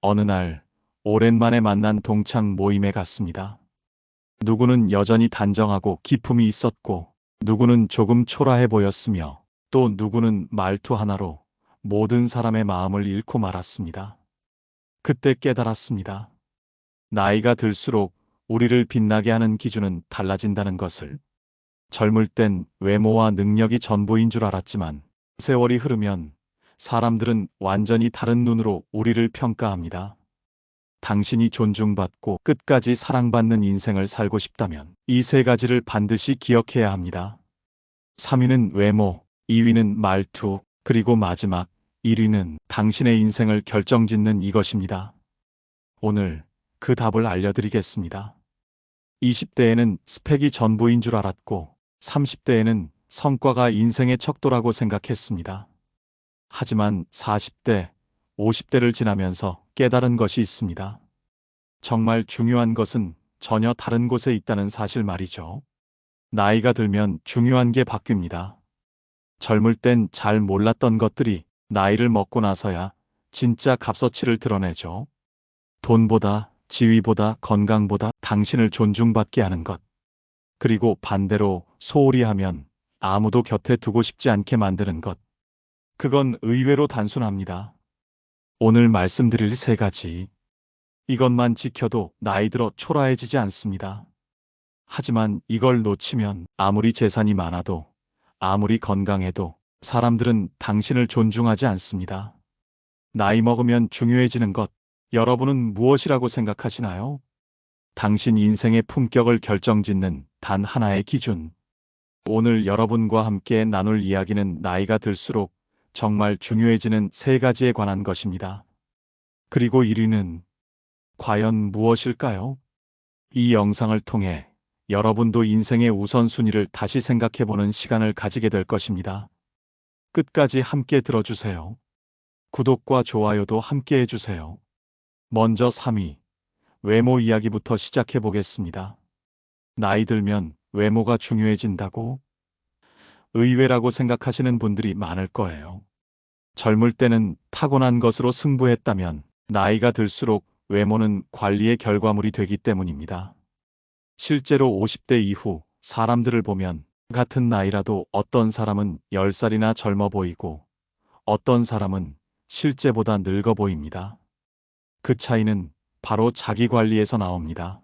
어느 날 오랜만에 만난 동창 모임에 갔습니다. 누구는 여전히 단정하고 기품이 있었고, 누구는 조금 초라해 보였으며, 또 누구는 말투 하나로 모든 사람의 마음을 잃고 말았습니다. 그때 깨달았습니다. 나이가 들수록 우리를 빛나게 하는 기준은 달라진다는 것을. 젊을 땐 외모와 능력이 전부인 줄 알았지만, 세월이 흐르면 사람들은 완전히 다른 눈으로 우리를 평가합니다. 당신이 존중받고 끝까지 사랑받는 인생을 살고 싶다면 이 세 가지를 반드시 기억해야 합니다. 3위는 외모, 2위는 말투, 그리고 마지막 1위는 당신의 인생을 결정짓는 이것입니다. 오늘 그 답을 알려드리겠습니다. 20대에는 스펙이 전부인 줄 알았고, 30대에는 성과가 인생의 척도라고 생각했습니다. 하지만 40대, 50대를 지나면서 깨달은 것이 있습니다. 정말 중요한 것은 전혀 다른 곳에 있다는 사실 말이죠. 나이가 들면 중요한 게 바뀝니다. 젊을 땐 잘 몰랐던 것들이 나이를 먹고 나서야 진짜 값어치를 드러내죠. 돈보다, 지위보다, 건강보다 당신을 존중받게 하는 것. 그리고 반대로 소홀히 하면 아무도 곁에 두고 싶지 않게 만드는 것. 그건 의외로 단순합니다. 오늘 말씀드릴 세 가지. 이것만 지켜도 나이 들어 초라해지지 않습니다. 하지만 이걸 놓치면 아무리 재산이 많아도, 아무리 건강해도 사람들은 당신을 존중하지 않습니다. 나이 먹으면 중요해지는 것, 여러분은 무엇이라고 생각하시나요? 당신 인생의 품격을 결정짓는 단 하나의 기준. 오늘 여러분과 함께 나눌 이야기는 나이가 들수록 정말 중요해지는 세 가지에 관한 것입니다. 그리고 1위는 과연 무엇일까요? 이 영상을 통해 여러분도 인생의 우선순위를 다시 생각해보는 시간을 가지게 될 것입니다. 끝까지 함께 들어주세요. 구독과 좋아요도 함께 해주세요. 먼저 3위, 외모 이야기부터 시작해보겠습니다. 나이 들면 외모가 중요해진다고? 의외라고 생각하시는 분들이 많을 거예요. 젊을 때는 타고난 것으로 승부했다면 나이가 들수록 외모는 관리의 결과물이 되기 때문입니다. 실제로 50대 이후 사람들을 보면 같은 나이라도 어떤 사람은 10살이나 젊어 보이고 어떤 사람은 실제보다 늙어 보입니다. 그 차이는 바로 자기 관리에서 나옵니다.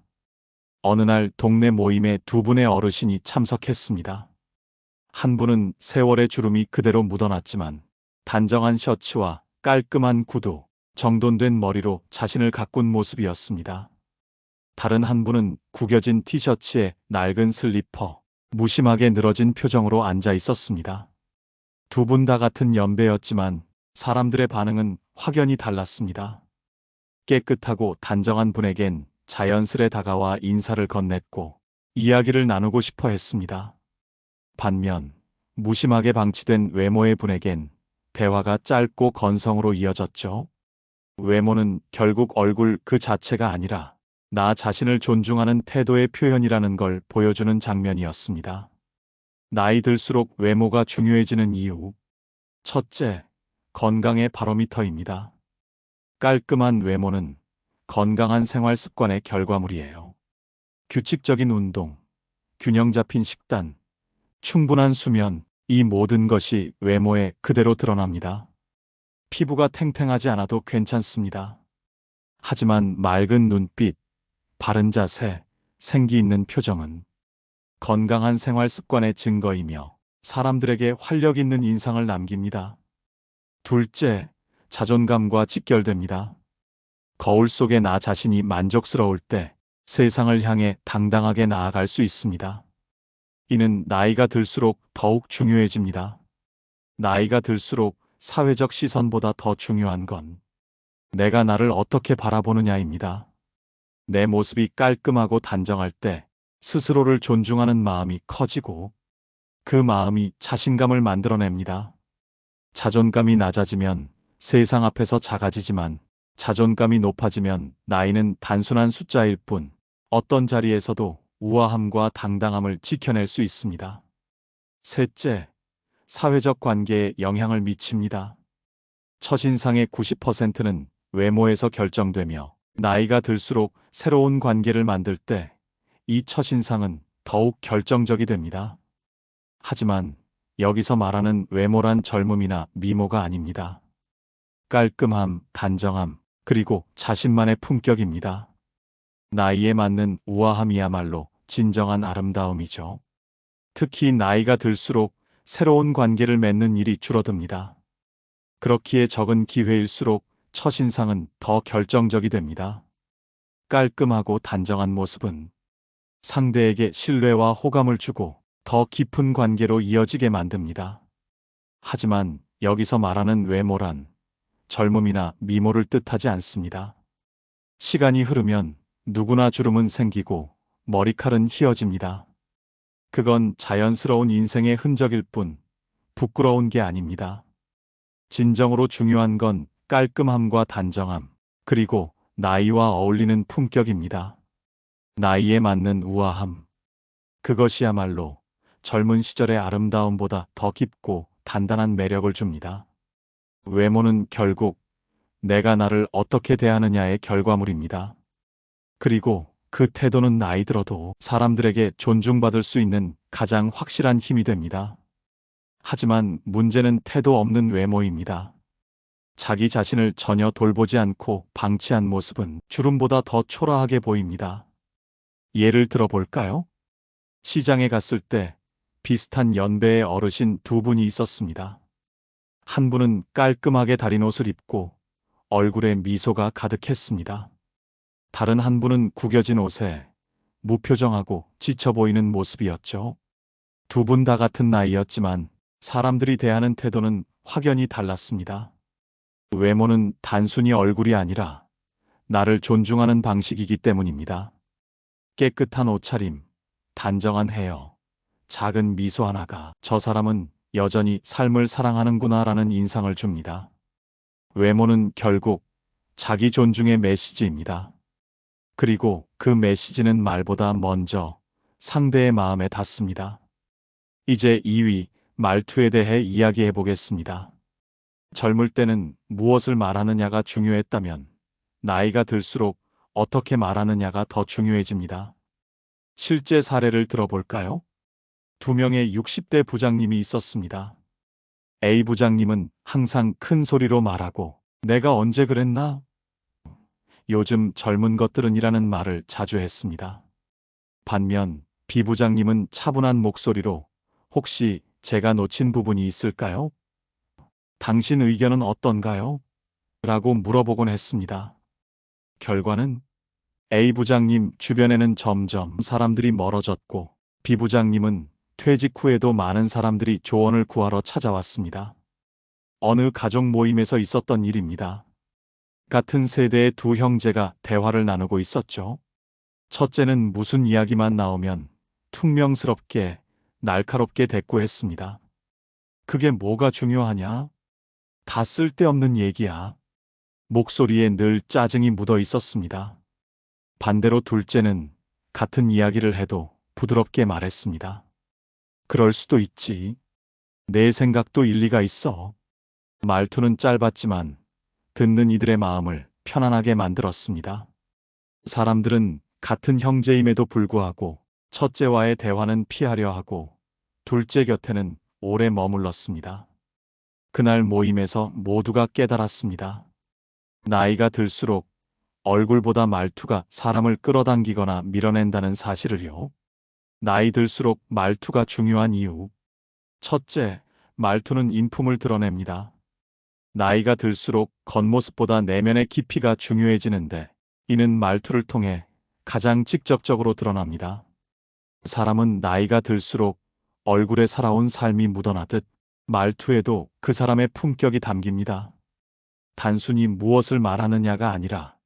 어느 날 동네 모임에 두 분의 어르신이 참석했습니다. 한 분은 세월의 주름이 그대로 묻어났지만 단정한 셔츠와 깔끔한 구두, 정돈된 머리로 자신을 가꾼 모습이었습니다. 다른 한 분은 구겨진 티셔츠에 낡은 슬리퍼, 무심하게 늘어진 표정으로 앉아 있었습니다. 두 분 다 같은 연배였지만 사람들의 반응은 확연히 달랐습니다. 깨끗하고 단정한 분에겐 자연스레 다가와 인사를 건넸고 이야기를 나누고 싶어 했습니다. 반면 무심하게 방치된 외모의 분에겐 대화가 짧고 건성으로 이어졌죠. 외모는 결국 얼굴 그 자체가 아니라 나 자신을 존중하는 태도의 표현이라는 걸 보여주는 장면이었습니다. 나이 들수록 외모가 중요해지는 이유. 첫째, 건강의 바로미터입니다. 깔끔한 외모는 건강한 생활 습관의 결과물이에요. 규칙적인 운동, 균형 잡힌 식단, 충분한 수면, 이 모든 것이 외모에 그대로 드러납니다. 피부가 탱탱하지 않아도 괜찮습니다. 하지만 맑은 눈빛, 바른 자세, 생기 있는 표정은 건강한 생활 습관의 증거이며 사람들에게 활력 있는 인상을 남깁니다. 둘째, 자존감과 직결됩니다. 거울 속의 나 자신이 만족스러울 때 세상을 향해 당당하게 나아갈 수 있습니다. 이는 나이가 들수록 더욱 중요해집니다. 나이가 들수록 사회적 시선보다 더 중요한 건 내가 나를 어떻게 바라보느냐입니다. 내 모습이 깔끔하고 단정할 때 스스로를 존중하는 마음이 커지고 그 마음이 자신감을 만들어냅니다. 자존감이 낮아지면 세상 앞에서 작아지지만 자존감이 높아지면 나이는 단순한 숫자일 뿐 어떤 자리에서도 우아함과 당당함을 지켜낼 수 있습니다. 셋째, 사회적 관계에 영향을 미칩니다. 첫인상의 90%는 외모에서 결정되며 나이가 들수록 새로운 관계를 만들 때 이 첫인상은 더욱 결정적이 됩니다. 하지만 여기서 말하는 외모란 젊음이나 미모가 아닙니다. 깔끔함, 단정함, 그리고 자신만의 품격입니다. 나이에 맞는 우아함이야말로 진정한 아름다움이죠. 특히 나이가 들수록 새로운 관계를 맺는 일이 줄어듭니다. 그렇기에 적은 기회일수록 첫인상은 더 결정적이 됩니다. 깔끔하고 단정한 모습은 상대에게 신뢰와 호감을 주고 더 깊은 관계로 이어지게 만듭니다. 하지만 여기서 말하는 외모란 젊음이나 미모를 뜻하지 않습니다. 시간이 흐르면 누구나 주름은 생기고 머리칼은 휘어집니다. 그건 자연스러운 인생의 흔적일 뿐 부끄러운 게 아닙니다. 진정으로 중요한 건 깔끔함과 단정함, 그리고 나이와 어울리는 품격입니다. 나이에 맞는 우아함. 그것이야말로 젊은 시절의 아름다움보다 더 깊고 단단한 매력을 줍니다. 외모는 결국 내가 나를 어떻게 대하느냐의 결과물입니다. 그리고 그 태도는 나이 들어도 사람들에게 존중받을 수 있는 가장 확실한 힘이 됩니다. 하지만 문제는 태도 없는 외모입니다. 자기 자신을 전혀 돌보지 않고 방치한 모습은 주름보다 더 초라하게 보입니다. 예를 들어 볼까요? 시장에 갔을 때 비슷한 연배의 어르신 두 분이 있었습니다. 한 분은 깔끔하게 다린 옷을 입고 얼굴에 미소가 가득했습니다. 다른 한 분은 구겨진 옷에 무표정하고 지쳐 보이는 모습이었죠. 두 분 다 같은 나이였지만 사람들이 대하는 태도는 확연히 달랐습니다. 외모는 단순히 얼굴이 아니라 나를 존중하는 방식이기 때문입니다. 깨끗한 옷차림, 단정한 헤어, 작은 미소 하나가 저 사람은 여전히 삶을 사랑하는구나라는 인상을 줍니다. 외모는 결국 자기 존중의 메시지입니다. 그리고 그 메시지는 말보다 먼저 상대의 마음에 닿습니다. 이제 2위, 말투에 대해 이야기해 보겠습니다. 젊을 때는 무엇을 말하느냐가 중요했다면 나이가 들수록 어떻게 말하느냐가 더 중요해집니다. 실제 사례를 들어볼까요? 두 명의 60대 부장님이 있었습니다. A 부장님은 항상 큰 소리로 말하고 내가 언제 그랬나? 요즘 젊은 것들은 이라는 말을 자주 했습니다. 반면 B 부장님은 차분한 목소리로 혹시 제가 놓친 부분이 있을까요? 당신 의견은 어떤가요? 라고 물어보곤 했습니다. 결과는 A 부장님 주변에는 점점 사람들이 멀어졌고 B 부장님은 퇴직 후에도 많은 사람들이 조언을 구하러 찾아왔습니다. 어느 가족 모임에서 있었던 일입니다. 같은 세대의 두 형제가 대화를 나누고 있었죠. 첫째는 무슨 이야기만 나오면 퉁명스럽게 날카롭게 대꾸했습니다. 그게 뭐가 중요하냐? 다 쓸데없는 얘기야. 목소리에 늘 짜증이 묻어 있었습니다. 반대로 둘째는 같은 이야기를 해도 부드럽게 말했습니다. 그럴 수도 있지. 내 생각도 일리가 있어. 말투는 짧았지만 듣는 이들의 마음을 편안하게 만들었습니다. 사람들은 같은 형제임에도 불구하고 첫째와의 대화는 피하려 하고 둘째 곁에는 오래 머물렀습니다. 그날 모임에서 모두가 깨달았습니다. 나이가 들수록 얼굴보다 말투가 사람을 끌어당기거나 밀어낸다는 사실을요. 나이 들수록 말투가 중요한 이유. 첫째, 말투는 인품을 드러냅니다. 나이가 들수록 겉모습보다 내면의 깊이가 중요해지는데 이는 말투를 통해 가장 직접적으로 드러납니다. 사람은 나이가 들수록 얼굴에 살아온 삶이 묻어나듯 말투에도 그 사람의 품격이 담깁니다. 단순히 무엇을 말하느냐가 아니라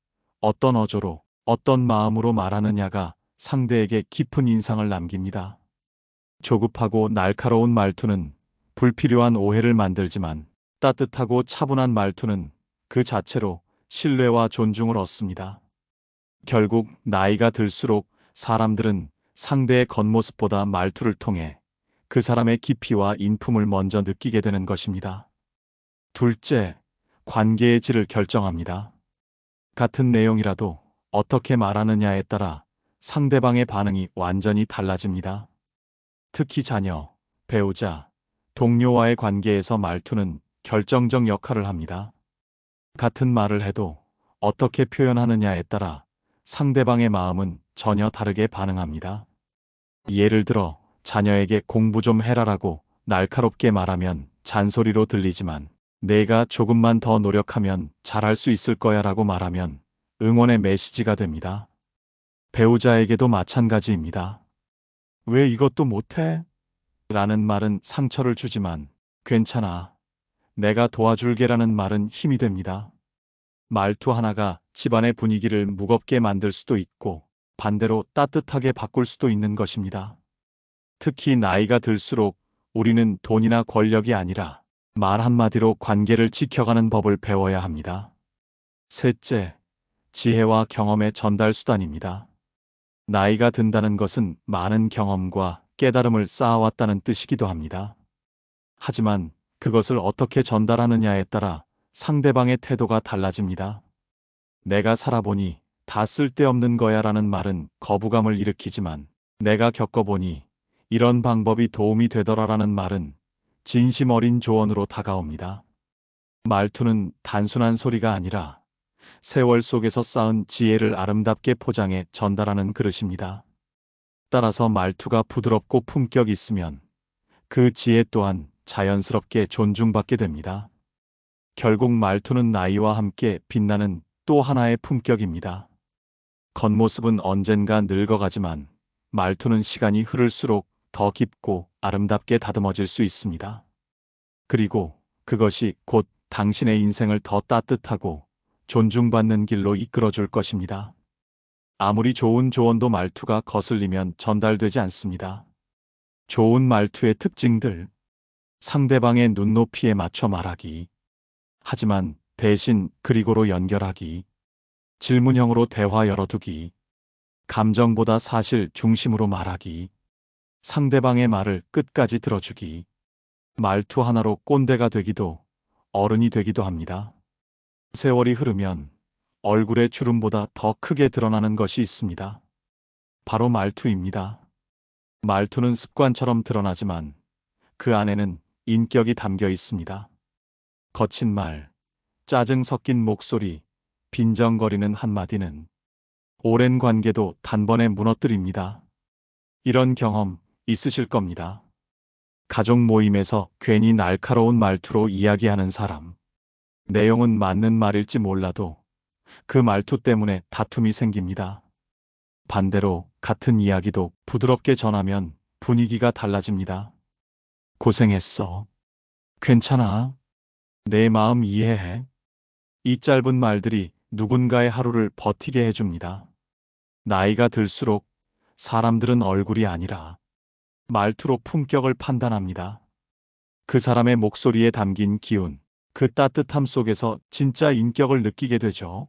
어떤 어조로, 어떤 마음으로 말하느냐가 상대에게 깊은 인상을 남깁니다. 조급하고 날카로운 말투는 불필요한 오해를 만들지만 따뜻하고 차분한 말투는 그 자체로 신뢰와 존중을 얻습니다. 결국 나이가 들수록 사람들은 상대의 겉모습보다 말투를 통해 그 사람의 깊이와 인품을 먼저 느끼게 되는 것입니다. 둘째, 관계의 질을 결정합니다. 같은 내용이라도 어떻게 말하느냐에 따라 상대방의 반응이 완전히 달라집니다. 특히 자녀, 배우자, 동료와의 관계에서 말투는 결정적 역할을 합니다. 같은 말을 해도 어떻게 표현하느냐에 따라 상대방의 마음은 전혀 다르게 반응합니다. 예를 들어 자녀에게 공부 좀 해라라고 날카롭게 말하면 잔소리로 들리지만, 내가 조금만 더 노력하면 잘할 수 있을 거야라고 말하면 응원의 메시지가 됩니다. 배우자에게도 마찬가지입니다. 왜 이것도 못해? 라는 말은 상처를 주지만, 괜찮아, 내가 도와줄게라는 말은 힘이 됩니다. 말투 하나가 집안의 분위기를 무겁게 만들 수도 있고 반대로 따뜻하게 바꿀 수도 있는 것입니다. 특히 나이가 들수록 우리는 돈이나 권력이 아니라 말 한마디로 관계를 지켜가는 법을 배워야 합니다. 셋째, 지혜와 경험의 전달 수단입니다. 나이가 든다는 것은 많은 경험과 깨달음을 쌓아왔다는 뜻이기도 합니다. 하지만 그것을 어떻게 전달하느냐에 따라 상대방의 태도가 달라집니다. 내가 살아보니 다 쓸데없는 거야라는 말은 거부감을 일으키지만, 내가 겪어보니 이런 방법이 도움이 되더라라는 말은 진심 어린 조언으로 다가옵니다. 말투는 단순한 소리가 아니라 세월 속에서 쌓은 지혜를 아름답게 포장해 전달하는 그릇입니다. 따라서 말투가 부드럽고 품격 있으면 그 지혜 또한 자연스럽게 존중받게 됩니다. 결국 말투는 나이와 함께 빛나는 또 하나의 품격입니다. 겉모습은 언젠가 늙어가지만 말투는 시간이 흐를수록 더 깊고 아름답게 다듬어질 수 있습니다. 그리고 그것이 곧 당신의 인생을 더 따뜻하고 존중받는 길로 이끌어줄 것입니다. 아무리 좋은 조언도 말투가 거슬리면 전달되지 않습니다. 좋은 말투의 특징들: 상대방의 눈높이에 맞춰 말하기, 하지만 대신 그리고로 연결하기, 질문형으로 대화 열어두기, 감정보다 사실 중심으로 말하기, 상대방의 말을 끝까지 들어주기. 말투 하나로 꼰대가 되기도 어른이 되기도 합니다. 세월이 흐르면 얼굴의 주름보다 더 크게 드러나는 것이 있습니다. 바로 말투입니다. 말투는 습관처럼 드러나지만 그 안에는 인격이 담겨 있습니다. 거친 말, 짜증 섞인 목소리, 빈정거리는 한마디는 오랜 관계도 단번에 무너뜨립니다. 이런 경험 있으실 겁니다. 가족 모임에서 괜히 날카로운 말투로 이야기하는 사람. 내용은 맞는 말일지 몰라도 그 말투 때문에 다툼이 생깁니다. 반대로 같은 이야기도 부드럽게 전하면 분위기가 달라집니다. 고생했어. 괜찮아. 내 마음 이해해. 이 짧은 말들이 누군가의 하루를 버티게 해줍니다. 나이가 들수록 사람들은 얼굴이 아니라 말투로 품격을 판단합니다. 그 사람의 목소리에 담긴 기운, 그 따뜻함 속에서 진짜 인격을 느끼게 되죠.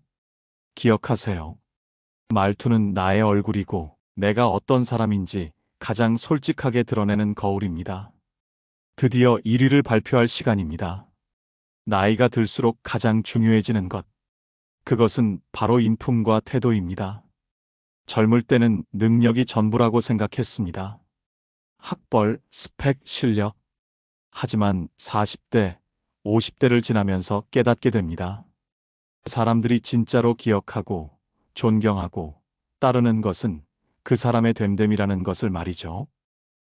기억하세요. 말투는 나의 얼굴이고 내가 어떤 사람인지 가장 솔직하게 드러내는 거울입니다. 드디어 1위를 발표할 시간입니다. 나이가 들수록 가장 중요해지는 것. 그것은 바로 인품과 태도입니다. 젊을 때는 능력이 전부라고 생각했습니다. 학벌, 스펙, 실력. 하지만 40대, 50대를 지나면서 깨닫게 됩니다. 사람들이 진짜로 기억하고 존경하고 따르는 것은 그 사람의 됨됨이라는 것을 말이죠.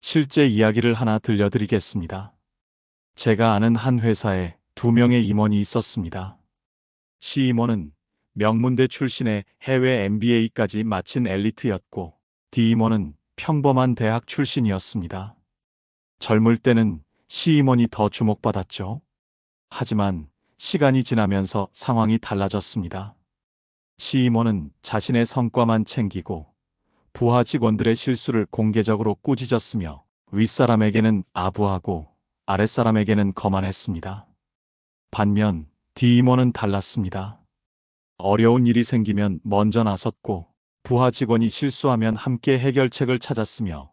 실제 이야기를 하나 들려드리겠습니다. 제가 아는 한 회사에 2명의 임원이 있었습니다. C임원은 명문대 출신의 해외 MBA까지 마친 엘리트였고, D임원은 평범한 대학 출신이었습니다. 젊을 때는 C임원이 더 주목받았죠. 하지만 시간이 지나면서 상황이 달라졌습니다. C임원은 자신의 성과만 챙기고 부하 직원들의 실수를 공개적으로 꾸짖었으며 윗사람에게는 아부하고 아랫사람에게는 거만했습니다. 반면 D임원은 달랐습니다. 어려운 일이 생기면 먼저 나섰고, 부하 직원이 실수하면 함께 해결책을 찾았으며,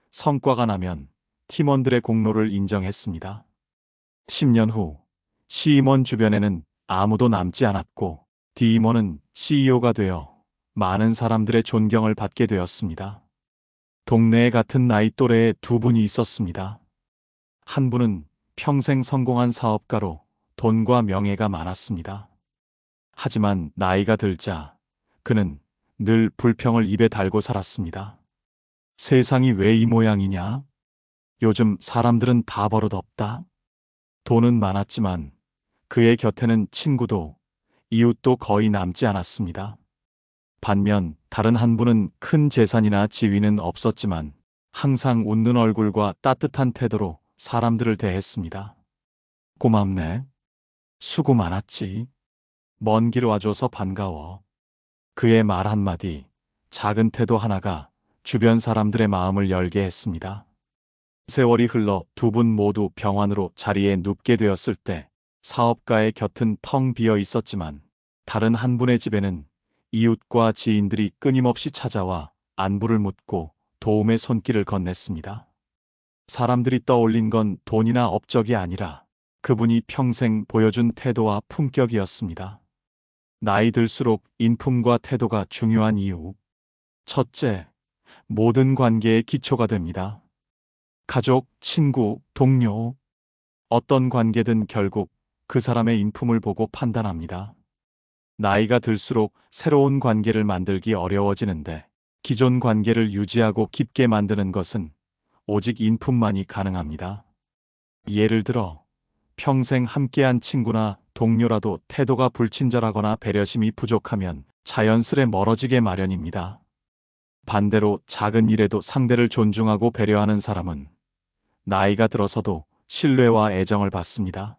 성과가 나면 팀원들의 공로를 인정했습니다. 10년 후 C임원 주변에는 아무도 남지 않았고 디머는 CEO가 되어 많은 사람들의 존경을 받게 되었습니다. 동네에 같은 나이 또래의 두 분이 있었습니다. 한 분은 평생 성공한 사업가로 돈과 명예가 많았습니다. 하지만 나이가 들자 그는 늘 불평을 입에 달고 살았습니다. 세상이 왜 이 모양이냐? 요즘 사람들은 다 버릇없다. 돈은 많았지만 그의 곁에는 친구도 이웃도 거의 남지 않았습니다. 반면 다른 한 분은 큰 재산이나 지위는 없었지만 항상 웃는 얼굴과 따뜻한 태도로 사람들을 대했습니다. 고맙네. 수고 많았지. 먼 길 와줘서 반가워. 그의 말 한마디, 작은 태도 하나가 주변 사람들의 마음을 열게 했습니다. 세월이 흘러 두 분 모두 병환으로 자리에 눕게 되었을 때 사업가의 곁은 텅 비어 있었지만 다른 한 분의 집에는 이웃과 지인들이 끊임없이 찾아와 안부를 묻고 도움의 손길을 건넸습니다. 사람들이 떠올린 건 돈이나 업적이 아니라 그분이 평생 보여준 태도와 품격이었습니다. 나이 들수록 인품과 태도가 중요한 이유. 첫째, 모든 관계의 기초가 됩니다. 가족, 친구, 동료, 어떤 관계든 결국 그 사람의 인품을 보고 판단합니다. 나이가 들수록 새로운 관계를 만들기 어려워지는데 기존 관계를 유지하고 깊게 만드는 것은 오직 인품만이 가능합니다. 예를 들어 평생 함께한 친구나 동료라도 태도가 불친절하거나 배려심이 부족하면 자연스레 멀어지게 마련입니다. 반대로 작은 일에도 상대를 존중하고 배려하는 사람은 나이가 들어서도 신뢰와 애정을 받습니다.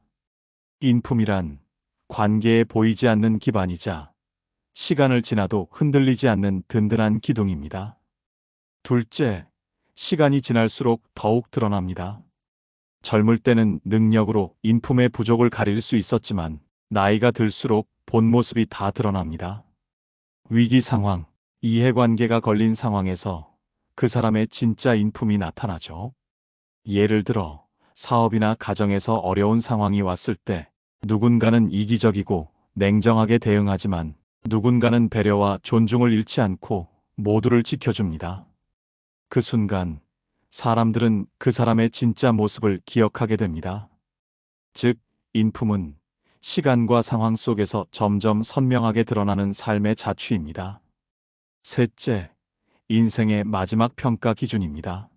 인품이란 관계에 보이지 않는 기반이자 시간을 지나도 흔들리지 않는 든든한 기둥입니다. 둘째, 시간이 지날수록 더욱 드러납니다. 젊을 때는 능력으로 인품의 부족을 가릴 수 있었지만 나이가 들수록 본 모습이 다 드러납니다. 위기 상황, 이해관계가 걸린 상황에서 그 사람의 진짜 인품이 나타나죠. 예를 들어 사업이나 가정에서 어려운 상황이 왔을 때 누군가는 이기적이고 냉정하게 대응하지만 누군가는 배려와 존중을 잃지 않고 모두를 지켜줍니다. 그 순간 사람들은 그 사람의 진짜 모습을 기억하게 됩니다. 즉, 인품은 시간과 상황 속에서 점점 선명하게 드러나는 삶의 자취입니다. 셋째, 인생의 마지막 평가 기준입니다.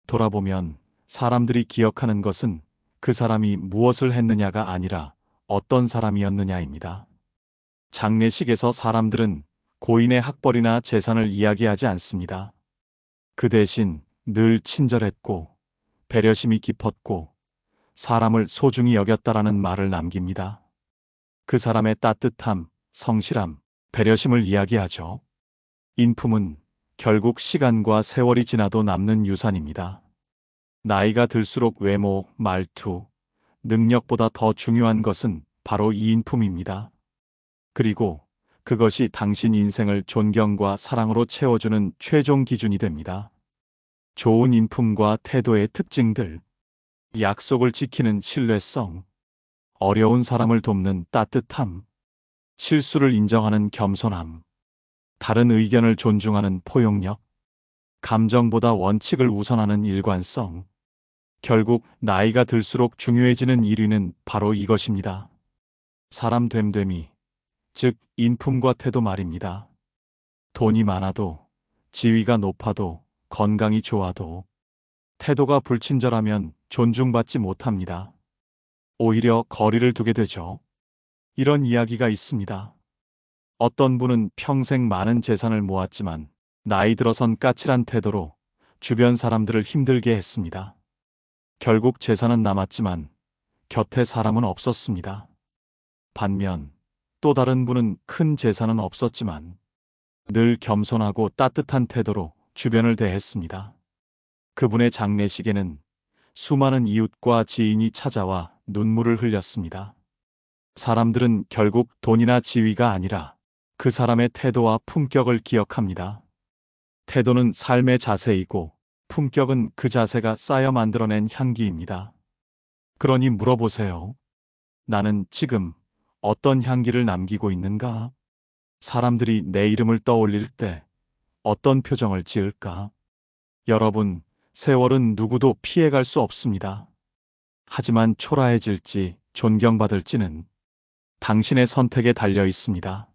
돌아보면 사람들이 기억하는 것은 그 사람이 무엇을 했느냐가 아니라 어떤 사람이었느냐입니다. 장례식에서 사람들은 고인의 학벌이나 재산을 이야기하지 않습니다. 그 대신 늘 친절했고 배려심이 깊었고 사람을 소중히 여겼다라는 말을 남깁니다. 그 사람의 따뜻함, 성실함, 배려심을 이야기하죠. 인품은 결국 시간과 세월이 지나도 남는 유산입니다. 나이가 들수록 외모, 말투, 능력보다 더 중요한 것은 바로 이 인품입니다. 그리고 그것이 당신 인생을 존경과 사랑으로 채워주는 최종 기준이 됩니다. 좋은 인품과 태도의 특징들. 약속을 지키는 신뢰성. 어려운 사람을 돕는 따뜻함. 실수를 인정하는 겸손함. 다른 의견을 존중하는 포용력. 감정보다 원칙을 우선하는 일관성. 결국 나이가 들수록 중요해지는 1위는 바로 이것입니다. 사람 됨됨이, 즉 인품과 태도 말입니다. 돈이 많아도, 지위가 높아도, 건강이 좋아도 태도가 불친절하면 존중받지 못합니다. 오히려 거리를 두게 되죠. 이런 이야기가 있습니다. 어떤 분은 평생 많은 재산을 모았지만 나이 들어선 까칠한 태도로 주변 사람들을 힘들게 했습니다. 결국 재산은 남았지만 곁에 사람은 없었습니다. 반면 또 다른 분은 큰 재산은 없었지만 늘 겸손하고 따뜻한 태도로 주변을 대했습니다. 그분의 장례식에는 수많은 이웃과 지인이 찾아와 눈물을 흘렸습니다. 사람들은 결국 돈이나 지위가 아니라 그 사람의 태도와 품격을 기억합니다. 태도는 삶의 자세이고 품격은 그 자세가 쌓여 만들어낸 향기입니다. 그러니 물어보세요. 나는 지금 어떤 향기를 남기고 있는가? 사람들이 내 이름을 떠올릴 때 어떤 표정을 지을까? 여러분, 세월은 누구도 피해갈 수 없습니다. 하지만 초라해질지 존경받을지는 당신의 선택에 달려 있습니다.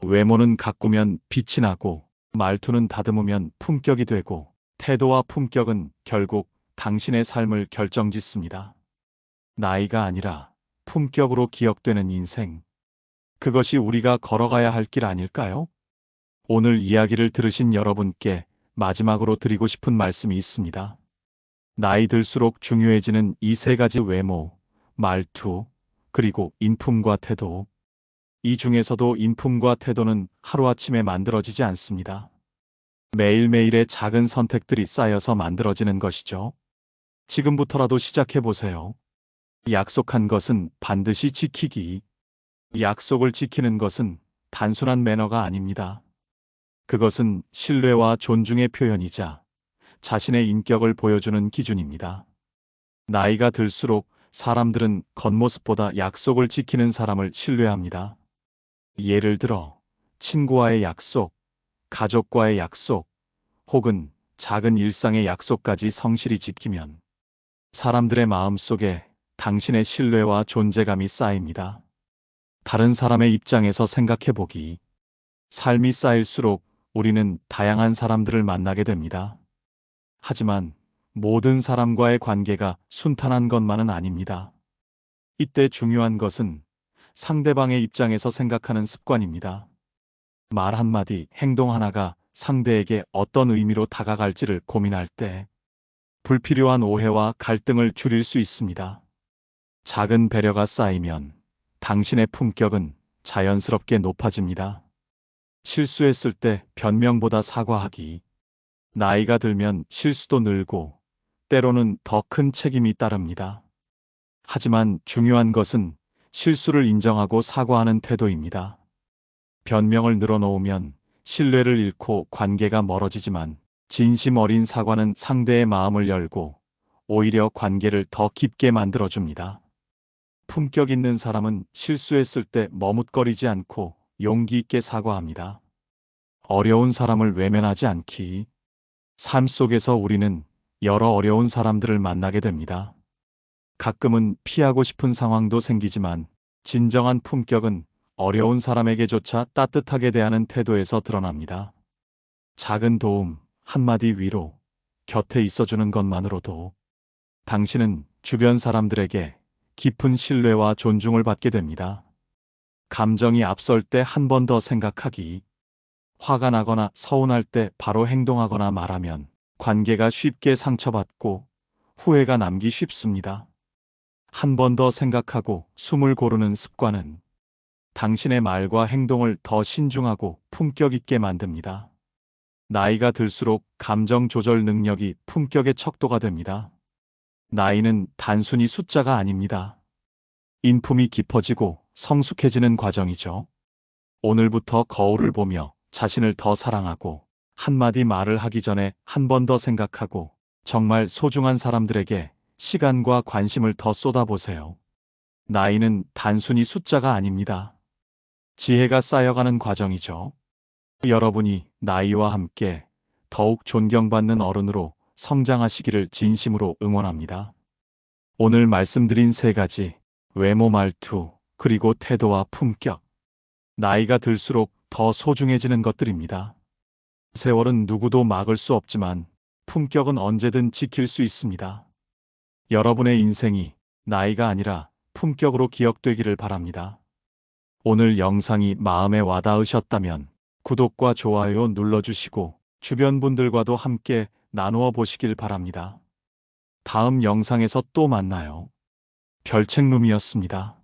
외모는 가꾸면 빛이 나고, 말투는 다듬으면 품격이 되고, 태도와 품격은 결국 당신의 삶을 결정짓습니다. 나이가 아니라 품격으로 기억되는 인생. 그것이 우리가 걸어가야 할 길 아닐까요? 오늘 이야기를 들으신 여러분께 마지막으로 드리고 싶은 말씀이 있습니다. 나이 들수록 중요해지는 이 세 가지 외모, 말투, 그리고 인품과 태도. 이 중에서도 인품과 태도는 하루아침에 만들어지지 않습니다. 매일매일의 작은 선택들이 쌓여서 만들어지는 것이죠. 지금부터라도 시작해보세요. 약속한 것은 반드시 지키기. 약속을 지키는 것은 단순한 매너가 아닙니다. 그것은 신뢰와 존중의 표현이자 자신의 인격을 보여주는 기준입니다. 나이가 들수록 사람들은 겉모습보다 약속을 지키는 사람을 신뢰합니다. 예를 들어, 친구와의 약속, 가족과의 약속, 혹은 작은 일상의 약속까지 성실히 지키면 사람들의 마음속에 당신의 신뢰와 존재감이 쌓입니다. 다른 사람의 입장에서 생각해보기. 삶이 쌓일수록 우리는 다양한 사람들을 만나게 됩니다. 하지만 모든 사람과의 관계가 순탄한 것만은 아닙니다. 이때 중요한 것은 상대방의 입장에서 생각하는 습관입니다. 말 한마디, 행동 하나가 상대에게 어떤 의미로 다가갈지를 고민할 때 불필요한 오해와 갈등을 줄일 수 있습니다. 작은 배려가 쌓이면 당신의 품격은 자연스럽게 높아집니다. 실수했을 때 변명보다 사과하기. 나이가 들면 실수도 늘고 때로는 더 큰 책임이 따릅니다. 하지만 중요한 것은 실수를 인정하고 사과하는 태도입니다. 변명을 늘어놓으면 신뢰를 잃고 관계가 멀어지지만 진심 어린 사과는 상대의 마음을 열고 오히려 관계를 더 깊게 만들어줍니다. 품격 있는 사람은 실수했을 때 머뭇거리지 않고 용기 있게 사과합니다. 어려운 사람을 외면하지 않기. 삶 속에서 우리는 여러 어려운 사람들을 만나게 됩니다. 가끔은 피하고 싶은 상황도 생기지만 진정한 품격은 어려운 사람에게조차 따뜻하게 대하는 태도에서 드러납니다. 작은 도움, 한마디 위로, 곁에 있어주는 것만으로도 당신은 주변 사람들에게 깊은 신뢰와 존중을 받게 됩니다. 감정이 앞설 때 한 번 더 생각하기. 화가 나거나 서운할 때 바로 행동하거나 말하면 관계가 쉽게 상처받고 후회가 남기 쉽습니다. 한 번 더 생각하고 숨을 고르는 습관은 당신의 말과 행동을 더 신중하고 품격 있게 만듭니다. 나이가 들수록 감정 조절 능력이 품격의 척도가 됩니다. 나이는 단순히 숫자가 아닙니다. 인품이 깊어지고 성숙해지는 과정이죠. 오늘부터 거울을 보며 자신을 더 사랑하고 한마디 말을 하기 전에 한 번 더 생각하고 정말 소중한 사람들에게 시간과 관심을 더 쏟아보세요. 나이는 단순히 숫자가 아닙니다. 지혜가 쌓여가는 과정이죠. 여러분이 나이와 함께 더욱 존경받는 어른으로 성장하시기를 진심으로 응원합니다. 오늘 말씀드린 세 가지, 외모, 말투, 그리고 태도와 품격. 나이가 들수록 더 소중해지는 것들입니다. 세월은 누구도 막을 수 없지만 품격은 언제든 지킬 수 있습니다. 여러분의 인생이 나이가 아니라 품격으로 기억되기를 바랍니다. 오늘 영상이 마음에 와닿으셨다면 구독과 좋아요 눌러주시고 주변 분들과도 함께 나누어 보시길 바랍니다. 다음 영상에서 또 만나요. 별책룸이었습니다.